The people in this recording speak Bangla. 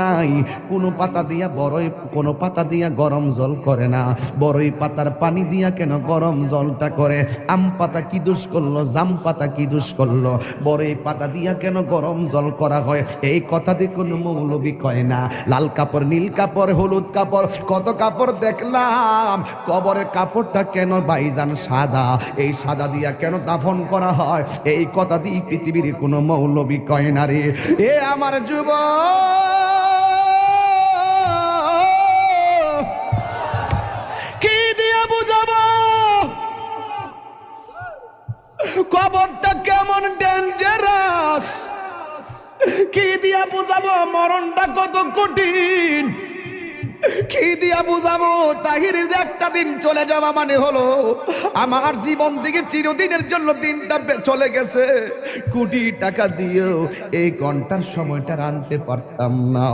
নাই কোনো পাতা দিয়া বড়ই, কোনো পাতা দিয়া গরম জল করে না। বড়ই পাতার পানি দিয়া কেন গরম জলটা করে? আম পাতা কি দোষ করলো, জাম পাতা কি দোষ করলো? বড়ই পাতা দিয়া কেন গরম জল করা হয়? এই কথা দিয়ে কোনো মৌলবি কয় না। লাল কাপড়, নীল কাপড়, হলুদ কাপড়, কত কাপড় দেখলাম। কবরের কাপড়টা কেন ভাইজান সাদা? এই সাদা দিয়া কেন দাফন করা হয়? এই কথা দিয়ে পৃথিবীর কোনো মৌলবি কয় না রে। এ আমার যুবক, কি দিয়ে বুঝাবো কবরটা কেমন ডেঞ্জারাস? কি দিয়া বুঝাবো মরণটা কত কঠিন? কি দিয়া বুঝাবো তাহিরের যে একটা দিন চলে যাওয়া মানে হলো আমার জীবন থেকে চিরদিনের জন্য দিনটা চলে গেছে। কোটি টাকা দিয়েও এই ঘন্টার সময়টা আনতে পারতাম না।